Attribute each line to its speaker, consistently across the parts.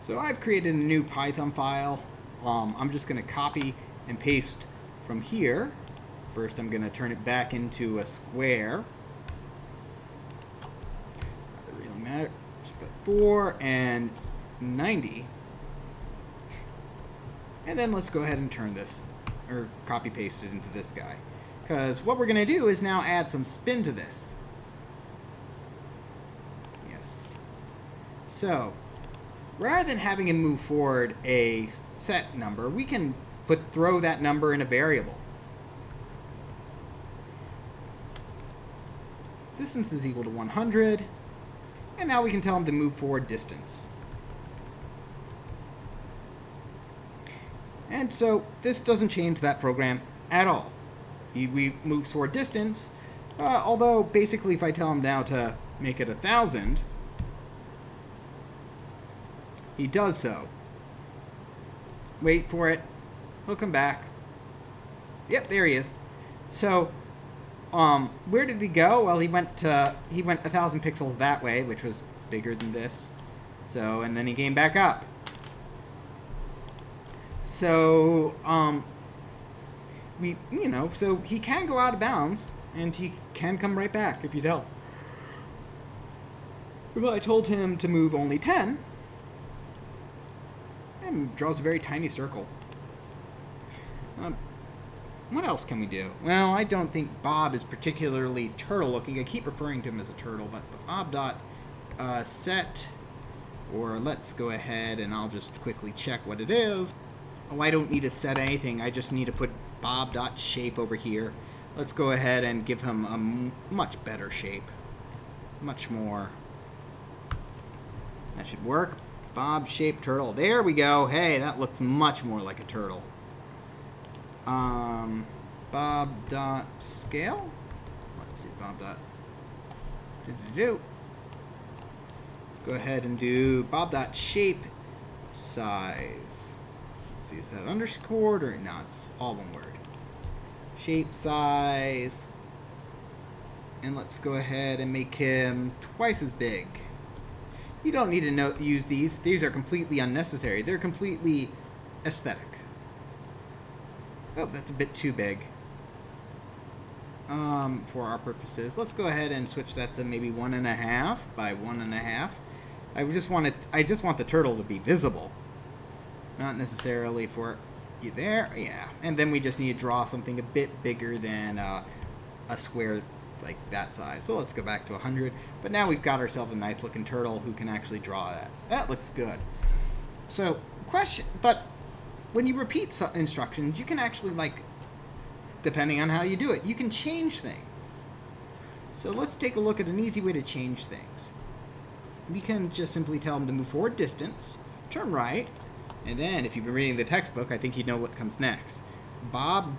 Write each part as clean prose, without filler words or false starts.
Speaker 1: So I've created a new Python file. I'm just going to copy and paste from here. First, I'm going to turn it back into a square. Doesn't really matter. Just put 4 and 90. And then let's go ahead and turn this, or copy paste it into this guy. Because what we're going to do is now add some spin to this. Yes. So, rather than having him move forward a set number, we can throw that number in a variable. Distance is equal to 100. And now we can tell him to move forward distance. And so this doesn't change that program at all. We move forward distance, although basically if I tell him now to make it 1,000, he does so. Wait for it. He'll come back. Yep, there he is. So, where did he go? Well, he went 1,000 pixels that way, which was bigger than this. So, and then he came back up. So, so he can go out of bounds, and he can come right back if you tell. Well, I told him to move only 10, and draws a very tiny circle. What else can we do? Well, I don't think Bob is particularly turtle-looking. I keep referring to him as a turtle, but Bob.set, or let's go ahead and I'll just quickly check what it is. Oh, I don't need to set anything. I just need to put Bob.shape over here. Let's go ahead and give him a much better shape. Much more. That should work. Bob-shaped turtle. There we go. Hey, that looks much more like a turtle. Bob.scale. Let's see, Let's go ahead and do Bob.shape size. Let's see, is that underscored or not? It's all one word. Shape size. And let's go ahead and make him twice as big. You don't need to use these. These are completely unnecessary. They're completely aesthetic. Oh, that's a bit too big for our purposes. Let's go ahead and switch that to maybe 1.5 by 1.5. I just want the turtle to be visible, not necessarily for you there. Yeah, and then we just need to draw something a bit bigger than a square like that size. So let's go back to 100. But now we've got ourselves a nice looking turtle who can actually draw that. That looks good. So but when you repeat instructions, you can actually, depending on how you do it, you can change things. So let's take a look at an easy way to change things. We can just simply tell them to move forward distance, turn right, and then if you've been reading the textbook, I think you know what comes next. Not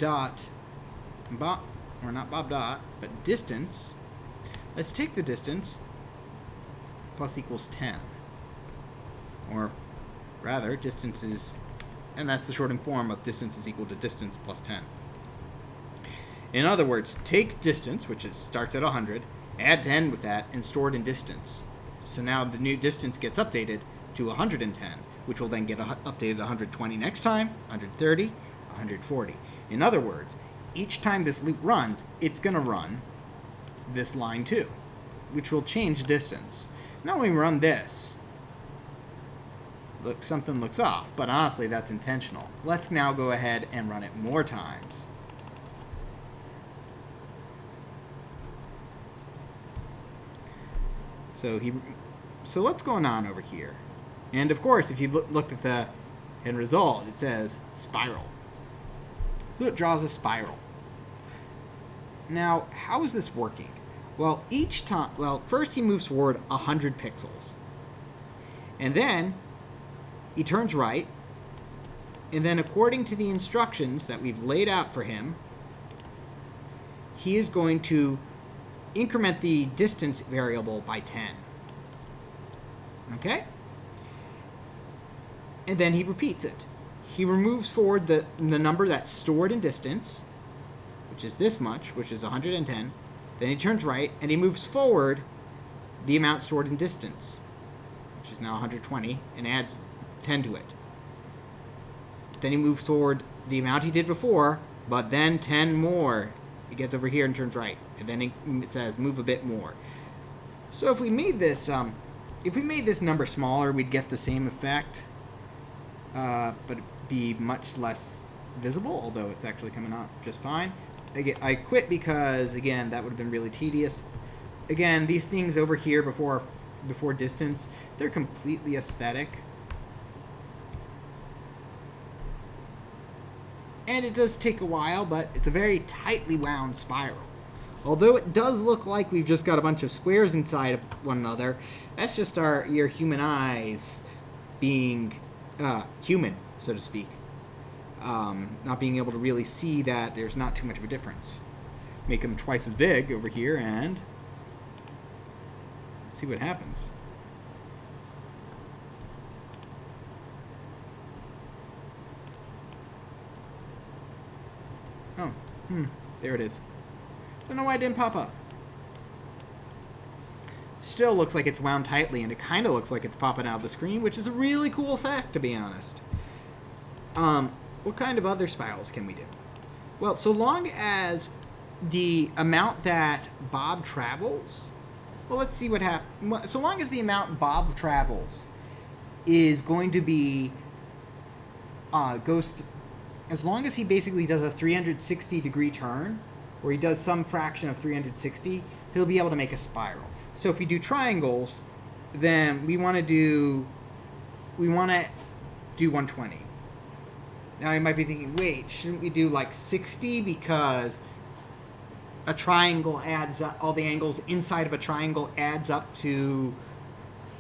Speaker 1: Bob dot, but distance. Let's take the distance plus equals 10. Or rather, distance is, and that's the shortened form of distance is equal to distance plus 10. In other words, take distance, which starts at 100, add 10 with that, and store it in distance. So now the new distance gets updated to 110, which will then get updated to 120 next time, 130, 140. In other words, each time this loop runs, it's going to run this line too, which will change distance. Now when we run this, look, something looks off, but honestly that's intentional. Let's now go ahead and run it more times. So what's going on over here? And of course, if you look at the end result, it says spiral. So it draws a spiral. Now, how is this working? Well, first he moves forward 100 pixels. And then he turns right. And then according to the instructions that we've laid out for him, he is going to increment the distance variable by 10. Okay? And then he repeats it. He moves forward the number that's stored in distance, which is this much, which is 110. Then he turns right, and he moves forward the amount stored in distance, which is now 120, and adds 10 to it. Then he moves toward the amount he did before, but then 10 more. He gets over here and turns right. And then it says move a bit more. So if we made this number smaller, we'd get the same effect, but it'd be much less visible, although it's actually coming out just fine. I quit because, again, that would have been really tedious. Again, these things over here before distance, they're completely aesthetic. And it does take a while, but it's a very tightly wound spiral. Although it does look like we've just got a bunch of squares inside of one another, that's just your human eyes being human, so to speak. Not being able to really see that there's not too much of a difference. Make them twice as big over here and see what happens. Oh, there it is. Don't know why it didn't pop up. Still looks like it's wound tightly, and it kind of looks like it's popping out of the screen, which is a really cool effect, to be honest. What kind of other spirals can we do? Well, so long as the amount that Bob travels... Well, let's see what happens. So long as the amount Bob travels is going to be... as long as he basically does a 360-degree turn, where he does some fraction of 360, he'll be able to make a spiral. So if we do triangles, then we want to do 120. Now you might be thinking, wait, shouldn't we do like 60 because a triangle adds up, all the angles inside of a triangle adds up to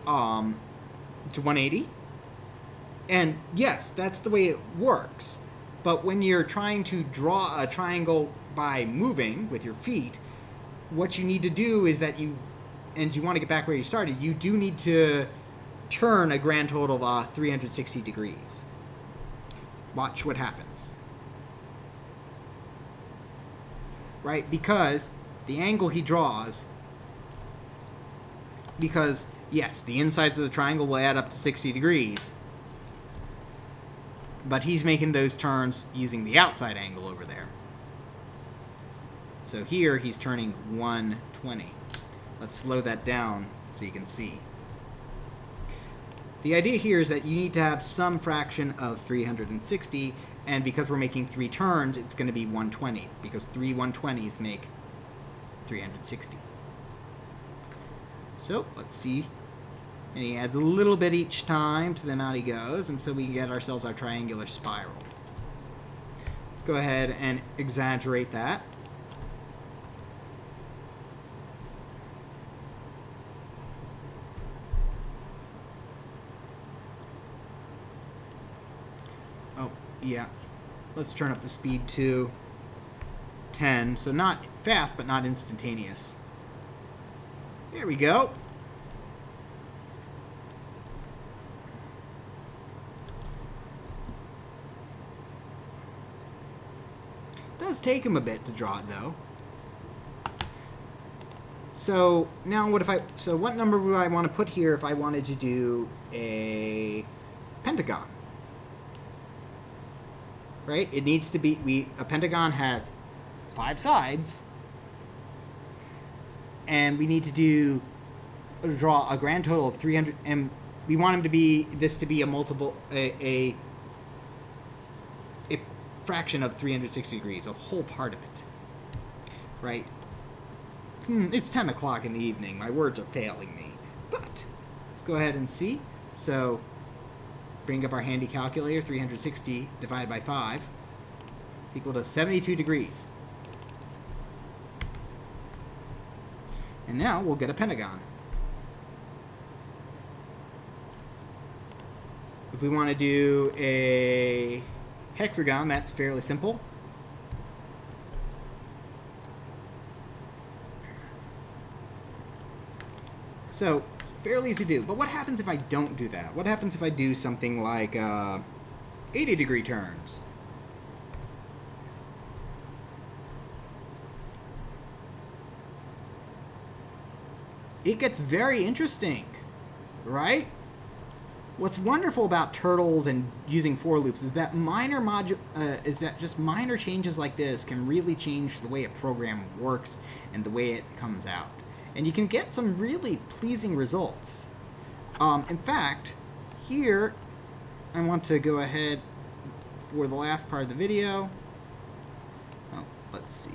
Speaker 1: 180? And yes, that's the way it works. But when you're trying to draw a triangle by moving with your feet, what you need to do is that you want to get back where you started, you do need to turn a grand total of 360 degrees. Watch what happens. Right? Because the angle he draws, because, yes, the insides of the triangle will add up to 60 degrees, but he's making those turns using the outside angle over there. So here he's turning 120. Let's slow that down so you can see. The idea here is that you need to have some fraction of 360, and because we're making 3 turns, it's going to be 120, because 3 120s make 360. So, let's see. And he adds a little bit each time to the amount he goes, and so we get ourselves our triangular spiral. Let's go ahead and exaggerate that. Oh, yeah. Let's turn up the speed to 10. So not fast, but not instantaneous. There we go. Does take him a bit to draw it, though. So now what number would I want to put here if I wanted to do a pentagon? Right? It needs to be, a pentagon has 5 sides, and we need to draw a grand total of 300, and we want this to be a multiple, a fraction of 360 degrees, a whole part of it. Right? It's 10 o'clock in the evening. My words are failing me. But let's go ahead and see. So bring up our handy calculator. 360 divided by 5 is equal to 72 degrees. And now we'll get a pentagon. If we want to do a hexagon, that's fairly simple. So, it's fairly easy to do. But what happens if I don't do that? What happens if I do something like 80-degree turns? It gets very interesting, right? What's wonderful about turtles and using for loops is that just minor changes like this can really change the way a program works and the way it comes out, and you can get some really pleasing results. In fact, here I want to go ahead for the last part of the video. Oh, let's see.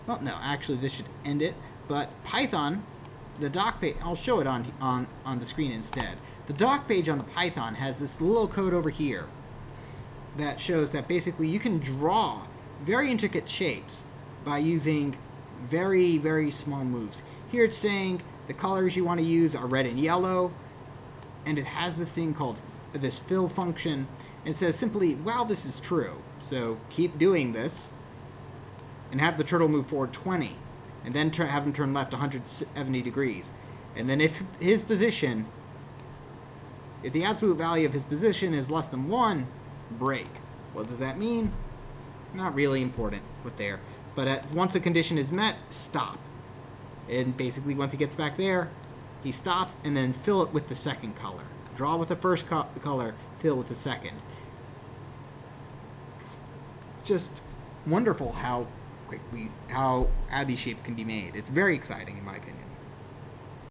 Speaker 1: Well, no, actually this should end it. But Python, the doc page, I'll show it on the screen instead. The doc page on the Python has this little code over here that shows that basically you can draw very intricate shapes by using very, very small moves. Here it's saying the colors you want to use are red and yellow, and it has this thing called this fill function. And it says simply, well, this is true, so keep doing this, and have the turtle move forward 20, and then have him turn left 170 degrees. And then if the absolute value of his position is less than 1, break. What does that mean? Not really important with there. But once a condition is met, stop. And basically once he gets back there, he stops, and then fill it with the second color. Draw with the first color, fill with the second. It's just wonderful how these shapes can be made. It's very exciting in my opinion.